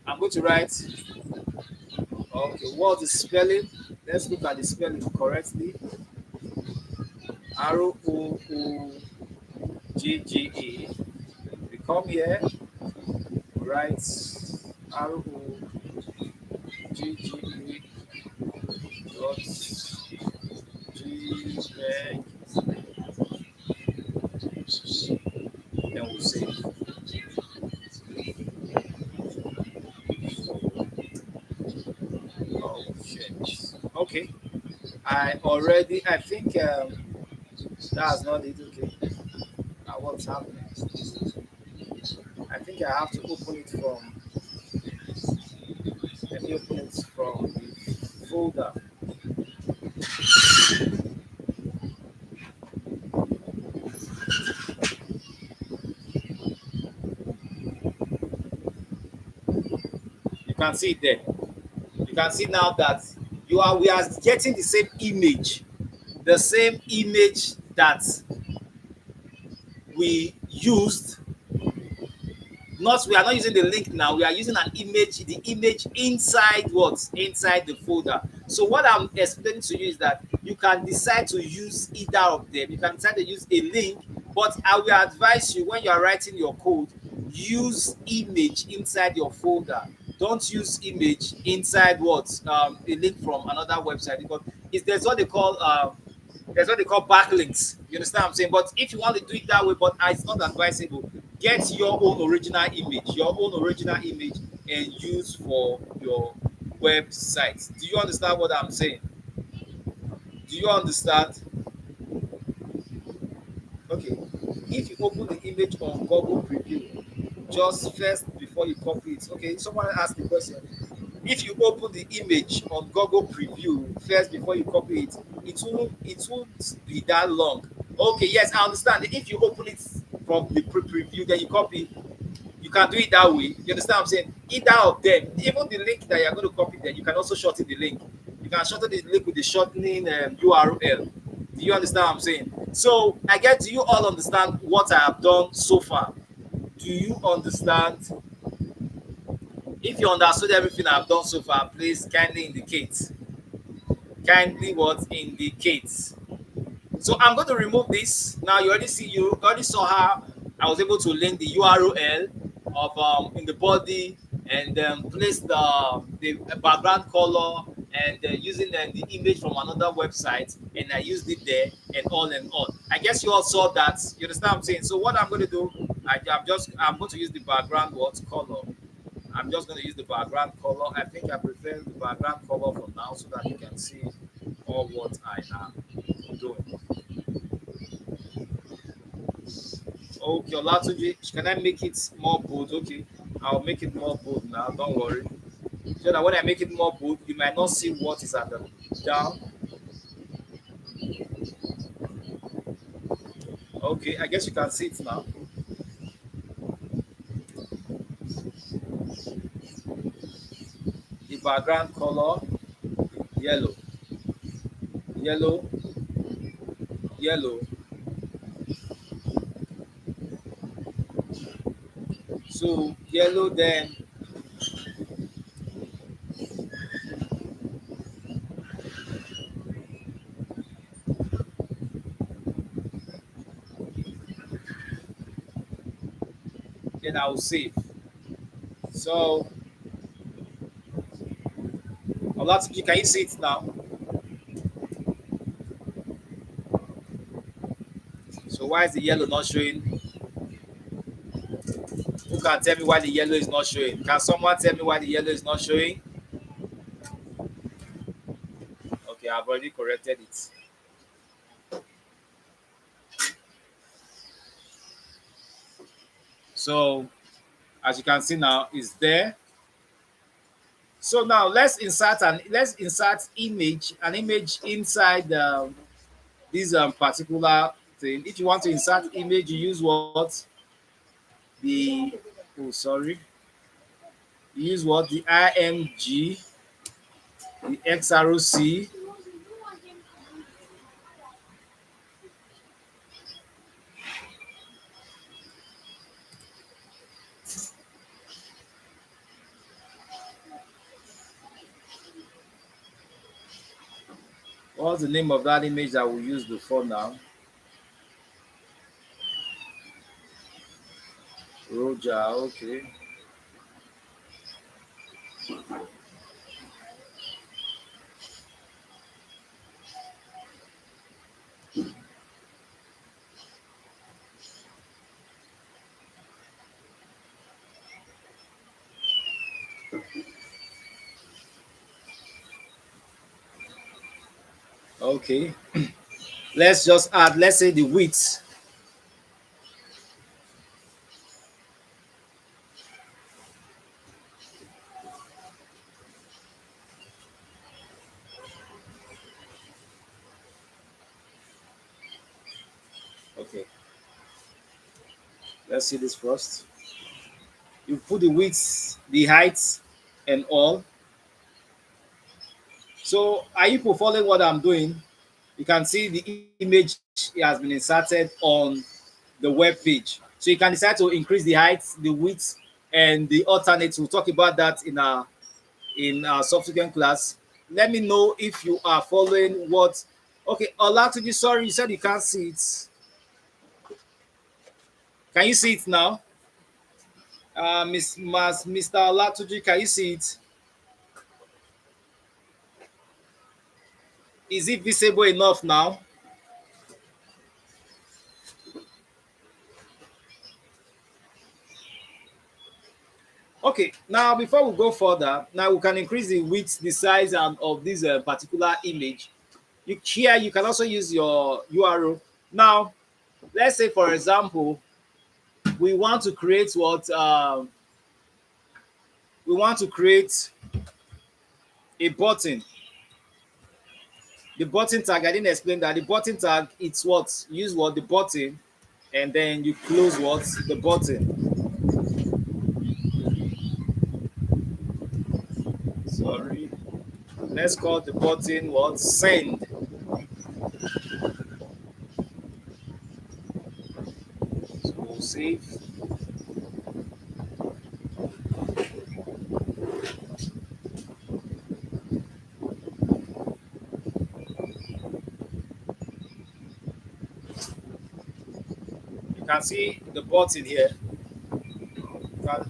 I'm going to write, okay, what's the spelling? Let's look at the spelling correctly. ROOGGA. We come here, write ROOGGA dot JPEG. Then we'll save. Oh shit. Okay. I think that's not it. Okay. Now what's happening? I think I have to open it from, let me open it from the folder. You can see it there. You can see now that we are getting the same image that we used. Not we are not using the link now. We are using an image, the image inside what? Inside the folder. So what I'm explaining to you is that you can decide to use either of them. You can decide to use a link, but I will advise you when you are writing your code, use image inside your folder. Don't use image inside what a link from another website, because there's what they call backlinks. You understand what I'm saying? But if you want to do it that way, but it's not advisable. Get your own original image, and use for your website. Do you understand what I'm saying? Do you understand? Okay. If you open the image on Google Preview, just first before you copy it. Okay, someone asked the question. If you open the image on Google Preview first before you copy it, it won't be that long. Okay, yes, I understand. If you open it from the preview, then you copy, you can do it that way. You understand what I'm saying? Either of them, even the link that you're going to copy, then you can also shorten the link. You can shorten the link with the shortening URL. Do you understand what I'm saying? So I get, do you all understand what I have done so far? Do you understand? If you understood everything I've done so far, please kindly indicate. Kindly what? Indicate. So I'm going to remove this. Now you already saw how I was able to link the URL of in the body, and place the background color, and using the image from another website, and I used it there, and all and all. I guess you all saw that. You understand what I'm saying? So what I'm going to do, I'm going to use the background color. I'm just going to use the background color. I think I prefer the background color for now so that you can see all what I am doing. Okay, Olatunji, can I make it more bold? Okay, I'll make it more bold now. Don't worry. So that when I make it more bold, you might not see what is at the down. Okay, I guess you can see it now. The background color yellow, yellow, yellow. So yellow, then I will save. So a lot of you can you see it now? So why is the yellow not showing? Who can tell me why the yellow is not showing? Can someone tell me why the yellow is not showing? Okay, I've already corrected it. So as you can see now, it's there. So now let's insert an image inside this particular thing. If you want to insert image, you use what? The oh sorry, you use what? The IMG, the XROC. What's the name of that image that we used before now? Roger, okay. Okay. Let's just add, let's say the width. Okay. Let's see this first. You put the width, the height, and all. So are you following what I'm doing? You can see the image has been inserted on the web page. So you can decide to increase the height, the width, and the alternate. We'll talk about that in our subsequent class. Let me know if you are following what. Okay, Olatuji, sorry, you said you can't see it. Can you see it now? Mr. Olatuji, can you see it? Is it visible enough now? Okay, now before we go further, now we can increase the width, the size, and of this particular image. Here, you can also use your URL. Now, let's say, for example, we want to create what we want to create a button. The button tag, I didn't explain that. The button tag, it's what? Use what? The button, and then you close what? The button. Sorry. Let's call the button what? Send. So we'll save. You can see the button here.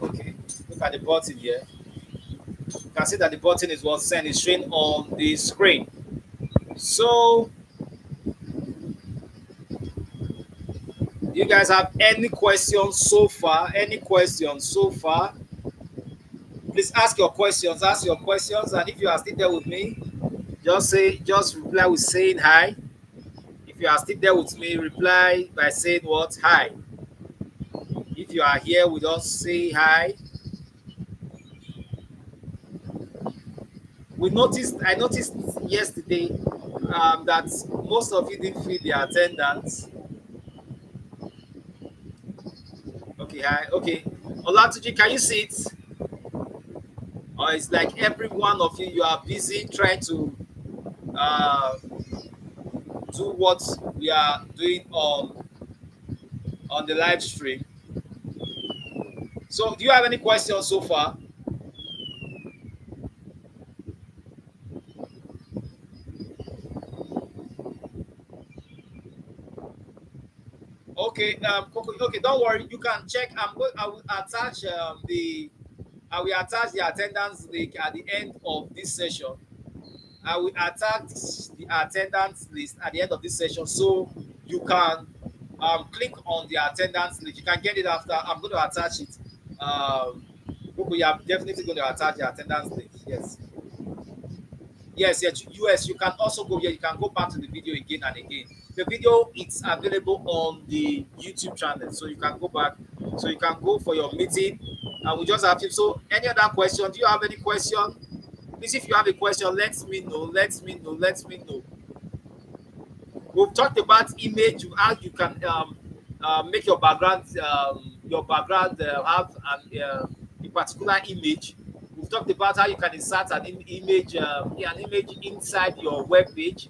Okay, look at the button here. You can see that the button is what send is showing on the screen. So, you guys have any questions so far? Any questions so far? Please ask your questions. Ask your questions, and if you are still there with me, just reply with saying hi. If you are still there with me, reply by saying what? Hi. If you are here with us, say hi. I noticed yesterday that most of you didn't fill the attendance. Okay, hi. Okay. Olatuji, can you see it? Or it's like every one of you, you are busy trying to uh, do what we are doing on the live stream. So, do you have any questions so far? Okay, okay, don't worry. You can check. I will attach I will attach the attendance link at the end of this session. I will attach the attendance list at the end of this session, so you can click on the attendance list. You can get it after. I'm going to attach it. We are definitely going to attach the attendance link. Yes. Yes, yes, US. You can also go here. You can go back to the video again and again. The video is available on the YouTube channel, so you can go back. So you can go for your meeting. And we just have you. So, any other question? Do you have any question? Please, if you have a question, let me know. Let me know. Let me know. We've talked about image, how you can make your background have a particular image. We've talked about how you can insert image, yeah, an image inside your web page.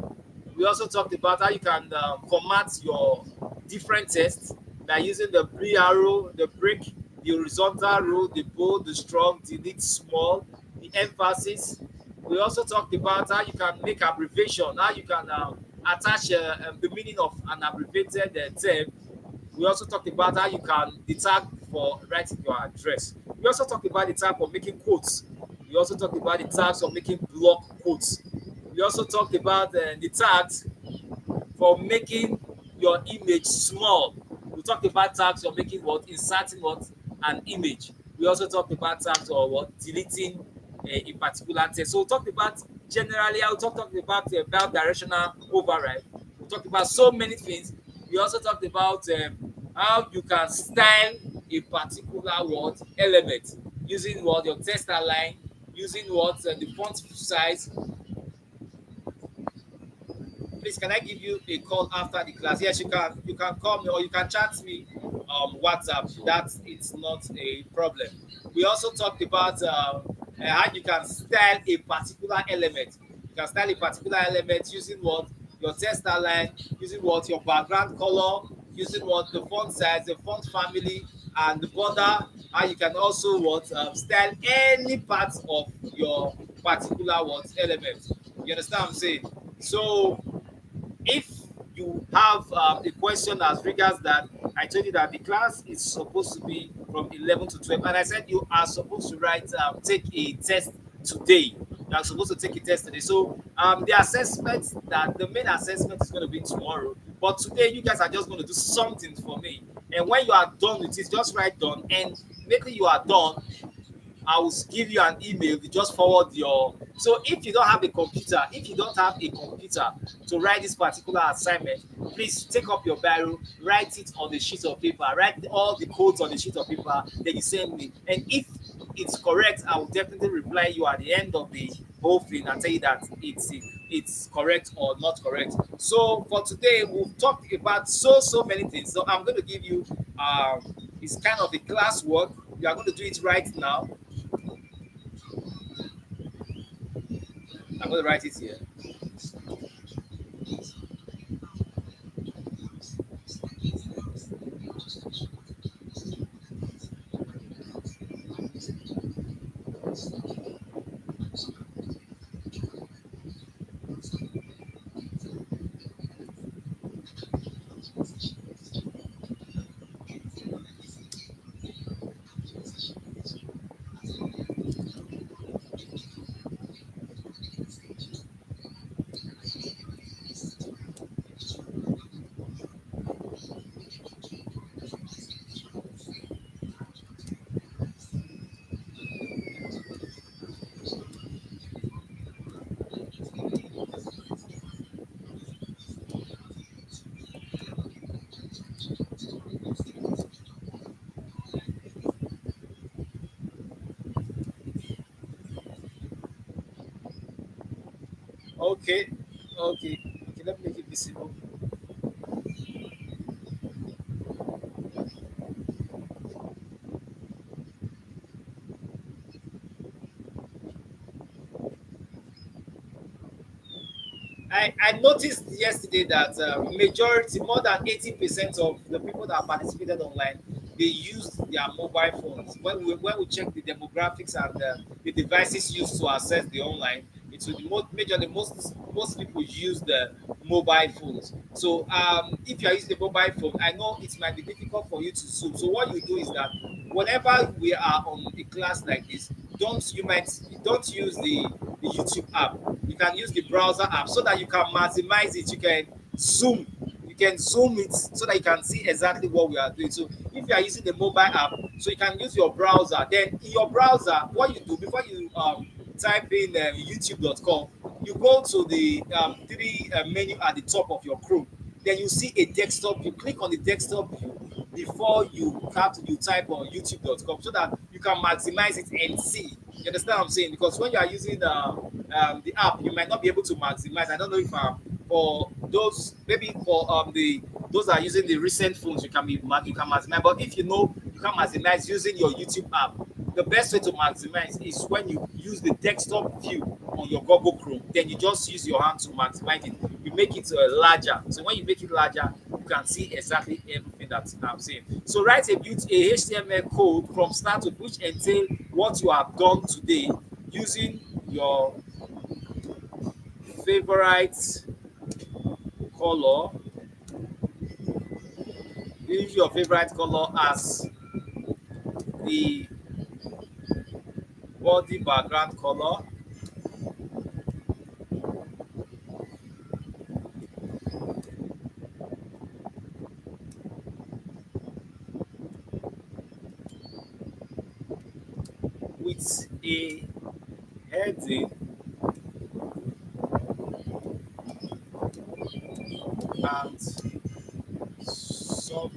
We also talked about how you can format your different tests by using the blue arrow, the break, the horizontal row, the bold, the strong, delete small, the emphasis. We also talked about how you can make abbreviation, how you can attach the meaning of an abbreviated term. We also talked about how you can the tag for writing your address. We also talked about the tag for making quotes. We also talked about the tags for making block quotes. We also talked about the tags for making your image small. We talked about tags for making what inserting what an image. We also talked about tags for what deleting a particular text. So we talked about generally. I talked about directional override. We talked about so many things. We also talked about how you can style a particular word element using what your text align, using what the font size. Please, can I give you a call after the class? Yes, you can. You can call me or you can chat me WhatsApp. That it's not a problem. We also talked about how you can style a particular element. You can style a particular element using what your text align, using what your background color, using what the font size, the font family, and the border. How you can also what style any part of your particular what element. You understand what I'm saying? So if you have a question as regards that, I told you that the class is supposed to be from 11 to 12, and I said you are supposed to take a test today. You are supposed to take a test today. So the main assessment is going to be tomorrow. But today, you guys are just going to do something for me. And when you are done with it, just write done. And maybe you are done, I will give you an email. You just forward your. So if you don't have a computer, if you don't have a computer to write this particular assignment, please take up your barrel, write it on the sheet of paper, write all the codes on the sheet of paper, then you send me. And if it's correct, I will definitely reply you at the end of the whole thing and tell you that it's correct or not correct. So for today, we've talked about so many things. So I'm going to give you it's kind of a class work. We are going to do it right now. I'm going to write it here. Okay. Okay. Okay. Let me make it visible. I noticed yesterday that majority, more than 80% of the people that participated online, they used their mobile phones. When we check the demographics and the devices used to access the online, it will be majorly most people use the mobile phones. So if you are using the mobile phone, I know it might be difficult for you to zoom. So what you do is that whenever we are on a class like this, don't use the YouTube app. You can use the browser app so that you can maximize it. You can zoom it so that you can see exactly what we are doing. So if you are using the mobile app, so you can use your browser. Then in your browser, what you do before you type in youtube.com, you go to the three menu at the top of your Chrome. Then you see a desktop. You click on the desktop view before you type on youtube.com so that you can maximize it and see. You understand what I'm saying? Because when you are using the app, you might not be able to maximize. I don't know if for those, maybe for the those that are using the recent phones, you can maximize. But if you know you can maximize using your YouTube app, the best way to maximize is when you use the desktop view on your Google Chrome. Then you just use your hand to maximize it. You make it larger. So when you make it larger, you can see exactly everything that I'm saying. So write a HTML code from start to which entail what you have done today using your favorite color. Use your favorite color as the body background color with a heading and some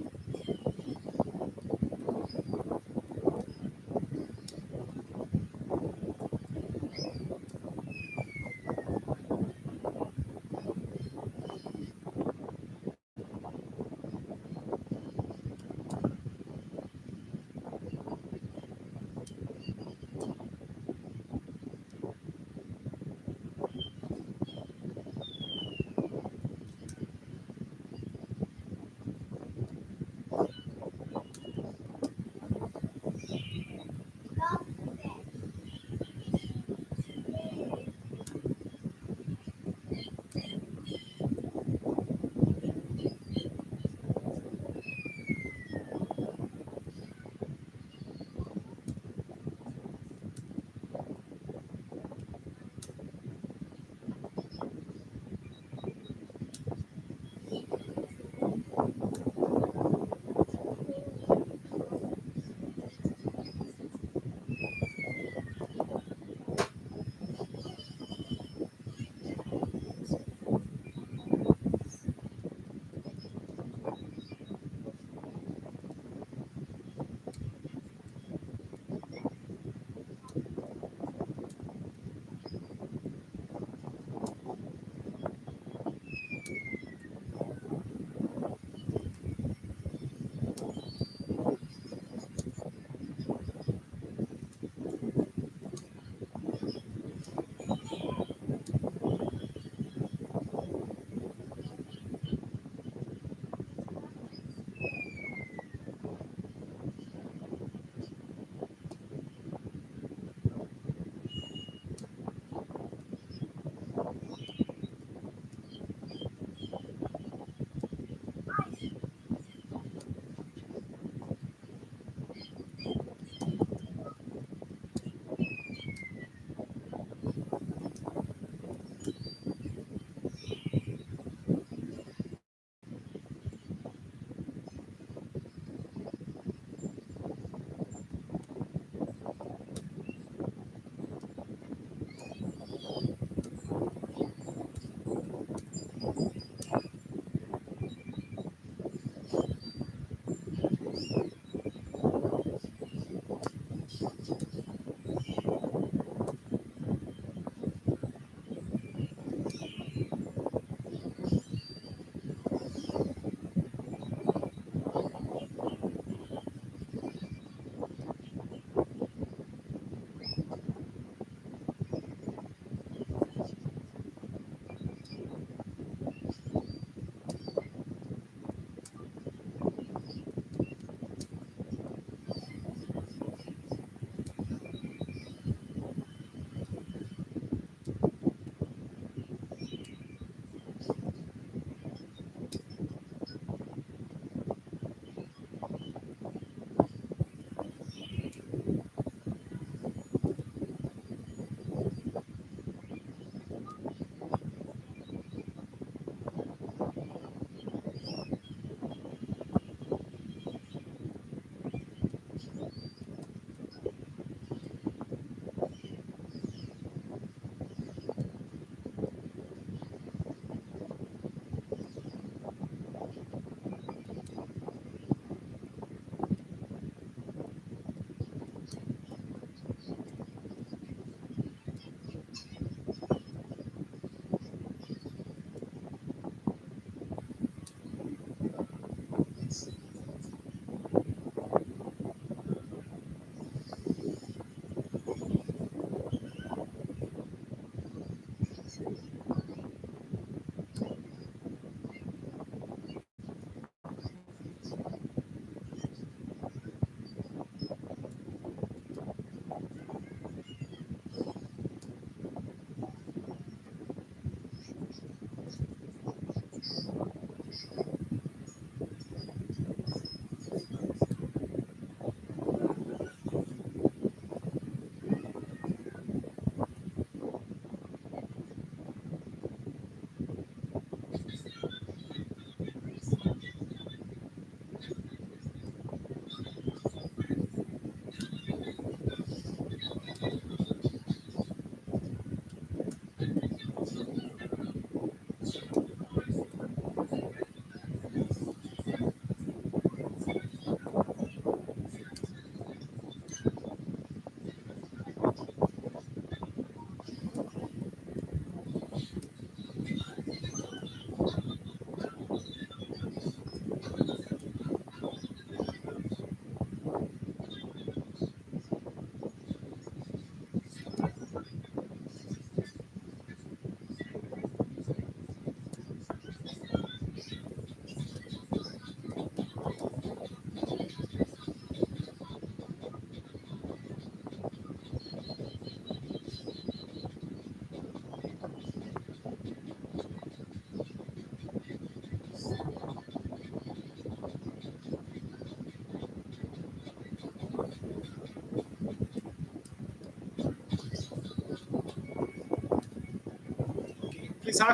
is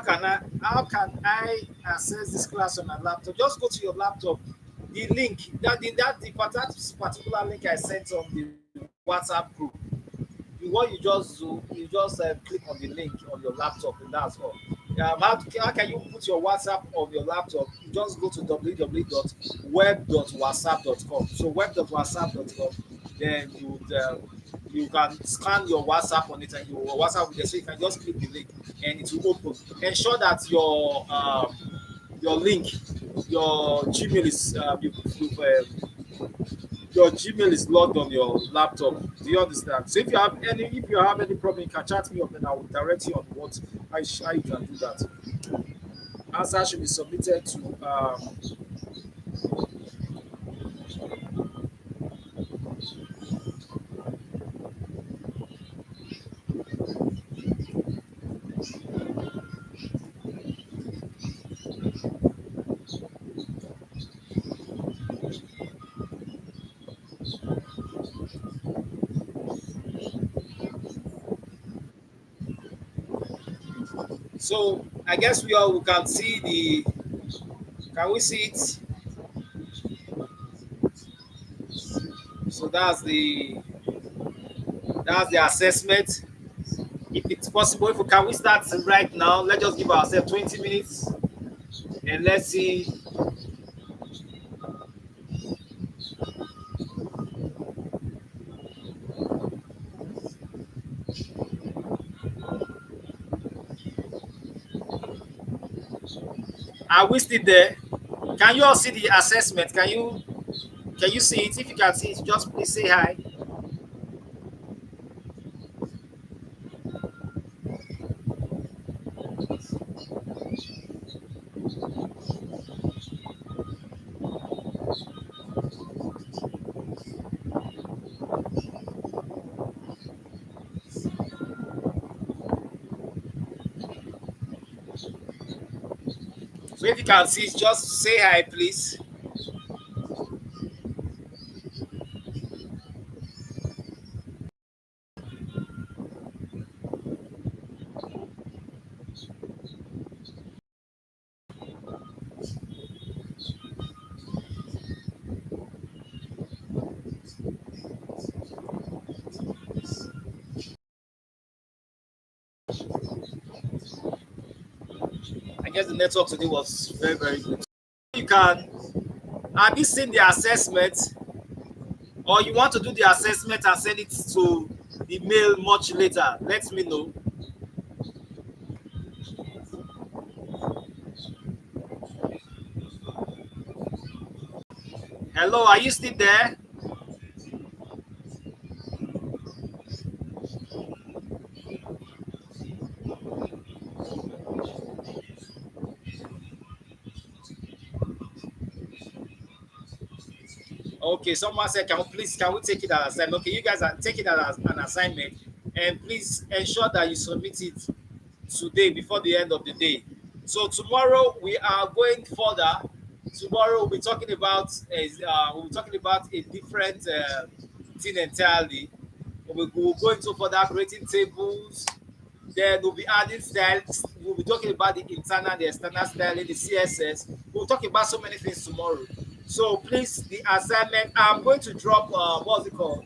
how can I access this class on my laptop? Just go to your laptop. The link that particular link I sent on the WhatsApp group. What you just do, you just click on the link on your laptop, and that's all. How can you put your WhatsApp on your laptop? You just go to www.web.whatsapp.com. So web.whatsapp.com, then you can scan your WhatsApp on it, and your WhatsApp will there. So you can just click the link, and it will open. Ensure that your link, your Gmail is your Gmail is logged on your laptop. Do you understand? So if you have any problem, you can chat me up, and I will direct you on how you can do that. Answer should be submitted to so I guess we can see the can we see it? So that's the assessment. If it's possible, if we can we start right now, let's just give ourselves 20 minutes and let's see. Are we still there? Can you all see the assessment? Can you see it? If you can see it, just please say hi. So if you can see it, just say hi, please. I guess the network today was very, very good. You can have you seen the assessment, or you want to do the assessment and send it to the mail much later? Let me know. Hello, are you still there? Okay, someone said, can we take it as assignment? Okay, you guys are taking it as an assignment, and please ensure that you submit it today before the end of the day. So tomorrow we are going further. Tomorrow we'll be talking about a different thing entirely. We'll go into further creating tables. Then we'll be adding styles. We'll be talking about the internal, the external styling, the CSS. We'll talk about so many things tomorrow. So please, the assignment, I'm going to drop, what's it called?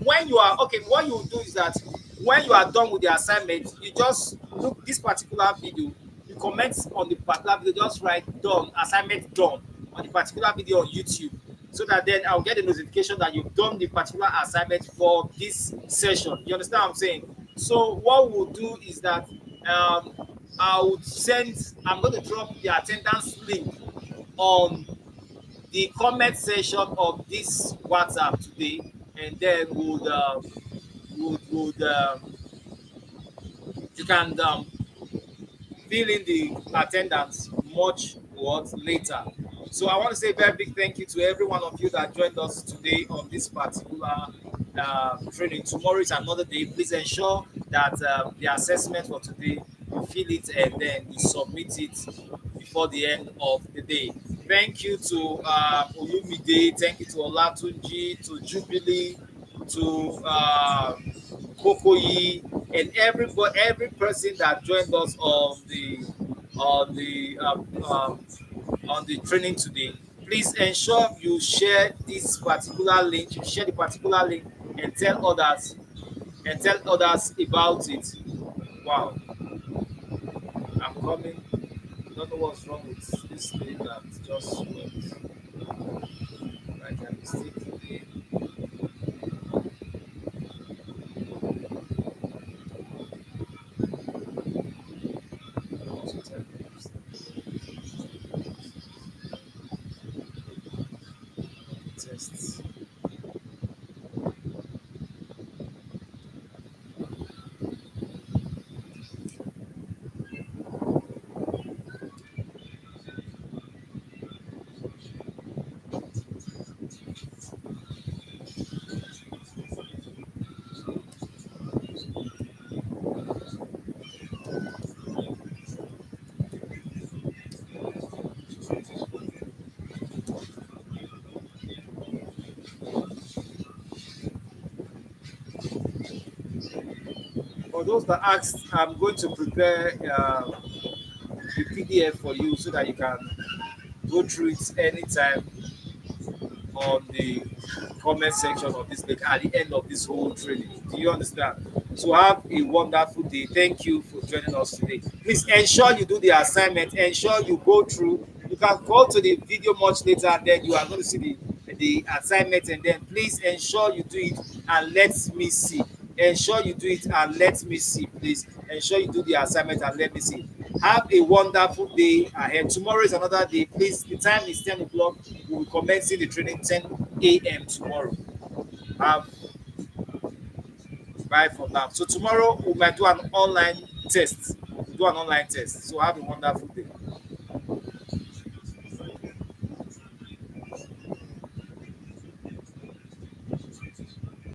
When you are, okay, what you do is that when you are done with the assignment, you just look this particular video, you comment on the particular video, just write done, assignment done on the particular video on YouTube. So that then I'll get a notification that you've done the particular assignment for this session. You understand what I'm saying? So what we'll do is that I'm going to drop the attendance link on the comment section of this WhatsApp today, and then would you can fill in the attendance much what later. So I want to say a very big thank you to every one of you that joined us today on this particular training. Tomorrow is another day. Please ensure that the assessment for today, you fill it and then you submit it before the end of the day. Thank you to Olumide, thank you to Olatunji, to Jubilee, to Kokoyi, and every person that joined us on the on the training today, please ensure you share this particular link. You share the particular link and tell others about it. Wow, I'm coming. I don't know what's wrong with this thing that just went like a mistake today. Tests. For those that asked, I'm going to prepare the PDF for you so that you can go through it anytime on the comment section of this link at the end of this whole training. Do you understand? So have a wonderful day. Thank you for joining us today. Please ensure you do the assignment. Ensure you go through. You can go to the video much later and then you are going to see the assignment, and then please ensure you do it and let me see. Ensure you do it and let me see, please. Ensure you do the assignment and let me see. Have a wonderful day ahead. Tomorrow is another day. Please, the time is 10 o'clock. We will commence the training 10 a.m. tomorrow. Have bye for now. So tomorrow we might do an online test. Do an online test. So have a wonderful day.